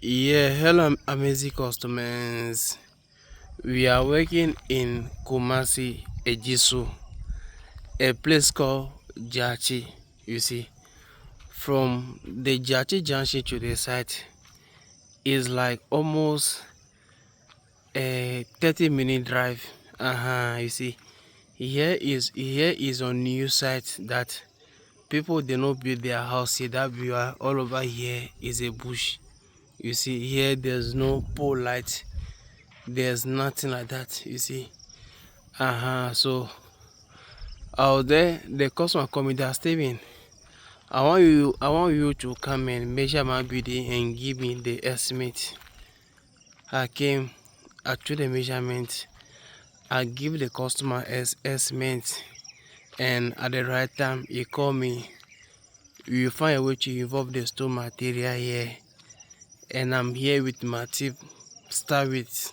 Yeah, hello, amazing customers. We are working in Kumasi Ejisu, a place called Jachi. You see, from the Jachi junction to the site is like almost a 30-minute drive. You see, here is a new site that people they not build their house here. That we are all over here is a bush. You see, here there's no pole light. There's nothing like that. You see. So out there, the customer coming there, Steven. I want you to come and measure my building and give me the estimate. I came, I took the measurement, I give the customer estimate, and at the right time he call me. We will find a way to involve the stone material here, and I'm here with my team. Start with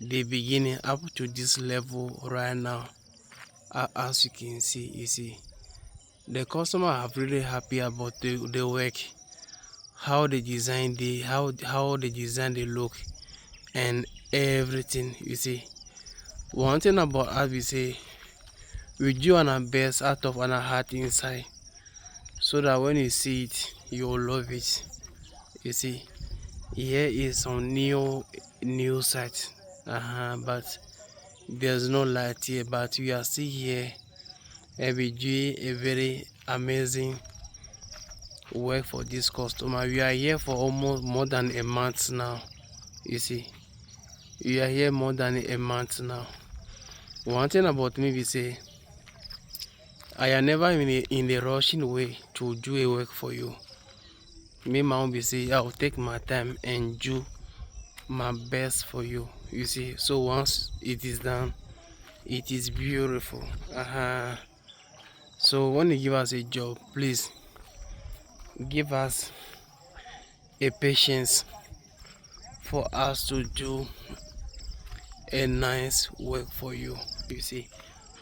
the beginning up to this level right now. As you can see, you see. The customer are really happy about the work, how they design how they design the look and everything. You see, one thing about us we say we do our best out of our heart inside, so that when you see it, you will love it. You see, here is some new site, but there's no light here, but we are still here and we do a very amazing work for this customer. We are here for almost more than a month now. You see, we are here more than a month now. One thing about me we say I am never in a rushing way to do a work for you. Me my own be say I will take my time and do my best for you. You see, so once it is done, it is beautiful. So when you give us a job, please give us a patience for us to do a nice work for you. You see,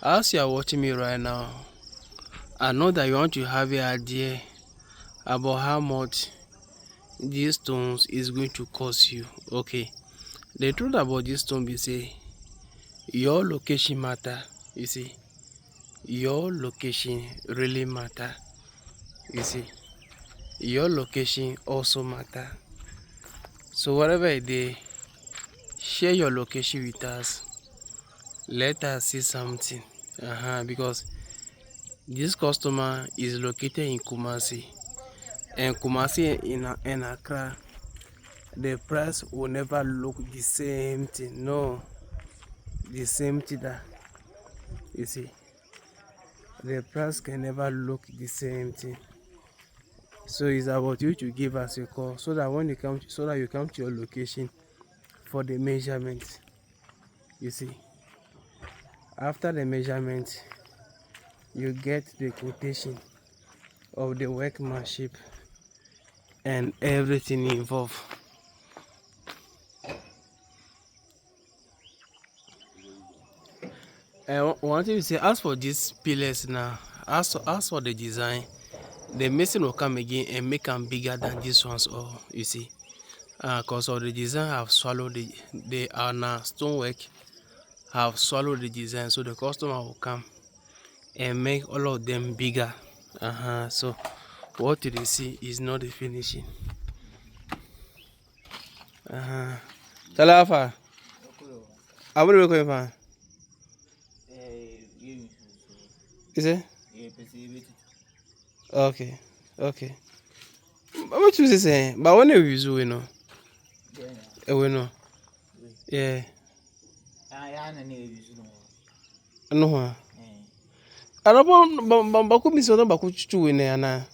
as you are watching me right now, I know that you want to have an idea about how much these stones is going to cost you. Okay, the truth about this stone be say your location matter. You see, your location really matter. You see, your location also matter. So whatever it is, share your location with us. Let us see something. Because this customer is located in Kumasi, and Kumasi in Accra, the price will never look the same thing. No, the same thing that you see, the price can never look the same thing. So it's about you to give us a call so that when you come, so that you come to your location for the measurement. You see, after the measurement, you get the quotation of the workmanship and everything involved. And one thing you say, as for these pillars now, as for the design, the mason will come again and make them bigger than these ones. Or you see, because of the design have swallowed the stonework have swallowed the design, so the customer will come and make all of them bigger. So what you see is not the finishing. Talafa, I will go for. Is it? Okay, okay. What you say? But when you use we know, we know. Yeah. No. Arabo baku miso baku chuchu ne ana.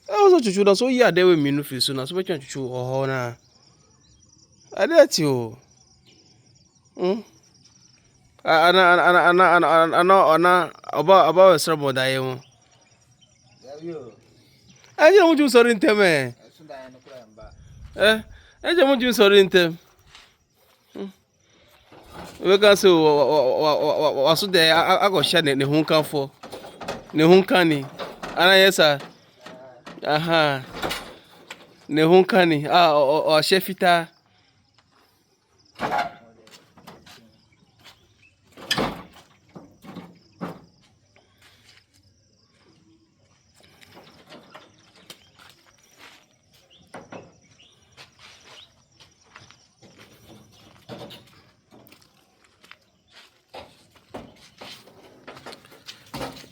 Also chuchu na so ya dewe minu fi so na so be chuchu oho na. Adeti o. Ana oba esrabo da ye mo. Aje mo ju sorry ntem eh. Aje mo ju sorry ntem. We can say waso de agosha ne hunkan fo. Ne hunkani. Ana yesa. Ne honkani. O chefita.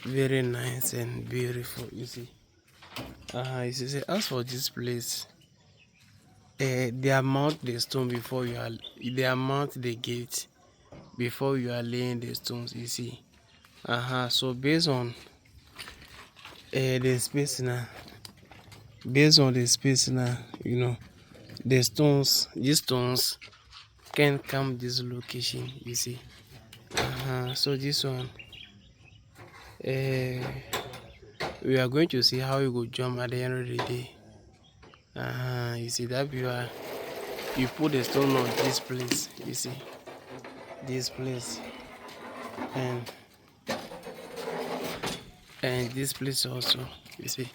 Very nice and beautiful, you see. You see, as for this place, they amount the stone before you are, they amount the gate before you are laying the stones, you see. So the space now, based on the space now, you know, the stones, these stones can come this location, you see. So this one, we are going to see how you go jump at the end of the day. You see that you put the stone on this place, you see, this place, and this place also, you see.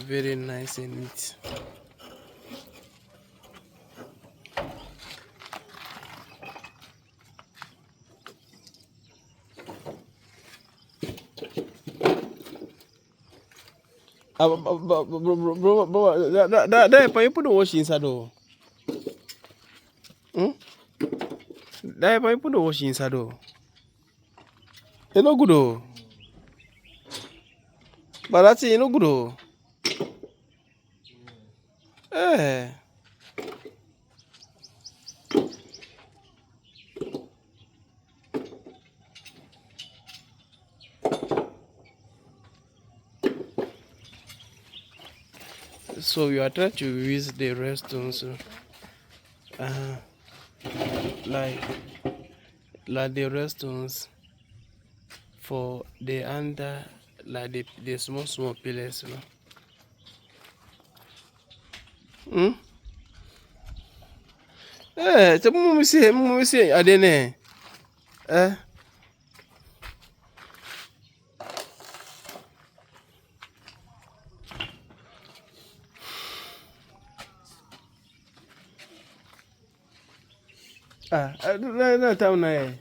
Very nice and neat. Bro, that you put the wash inside though. That you put the wash inside though. It's not good though. But that's it, not good though. Eh. So you are trying to use the restones, like the restones for the under, like the small pillars, you know. So mummy say, I didn't. No time now. I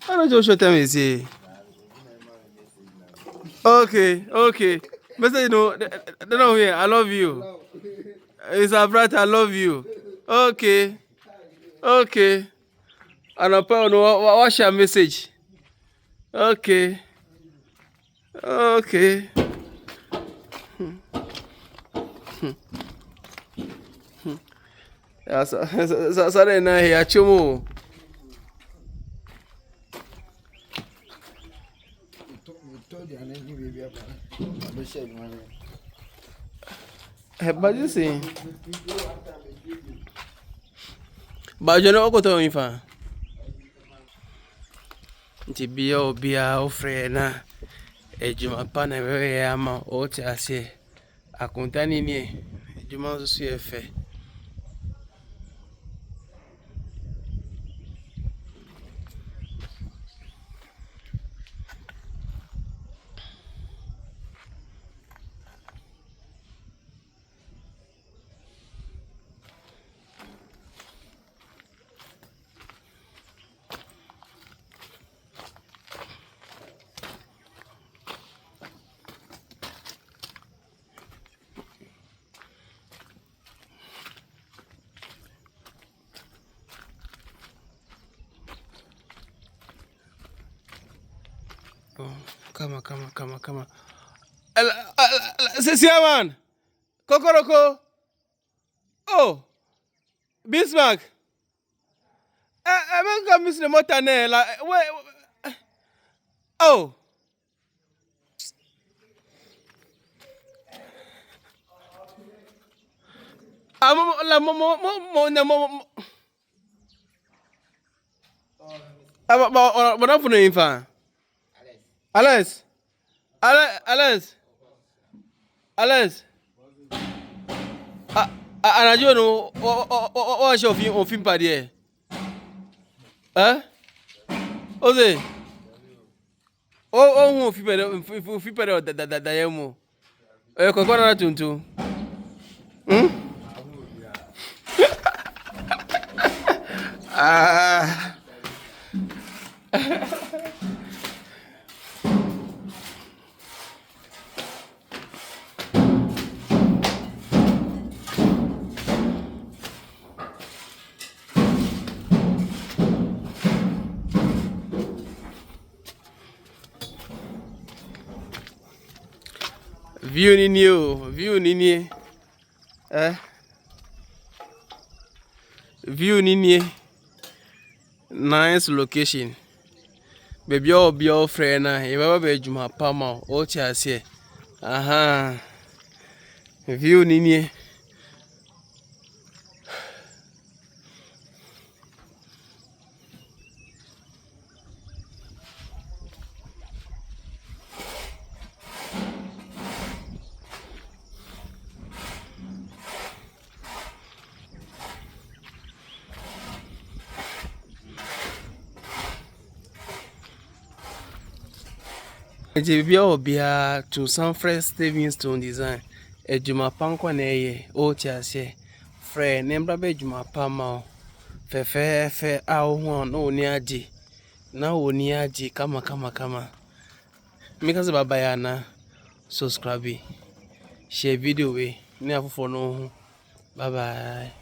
don't just show time is here. Okay. But you know, they know here. I love you. It's a brat. I love you. Okay. And upon what's your message? Okay. Sorry, na here, chumo. But you see, but you know what I'm saying? Nti bia obia ofre na ejuma pa na we ama o ti ase akunta ni ni ejuma so so efe. Oh, come on. Sisiaman, Kokoroko. Oh, Bismarck. I'm going to miss the motor like where. Oh. But I'm for the infant. Alex. Anadio no o show film pa there. Oze. O hu film pa da yemo. Kokora na tuntu. Ah. View nini view nini nice location baby all be all friend na you ever be juma pama o chase aha view nini Ejibia obia to some fresh stepping stone design. Ejuma panko na eye o tiase. Fre nembra be juma pama fe a ho na oni agi. Na oni agi kama. Mika se baba ya na subscribe. Share video we. Ni afofo no ho. Bye bye.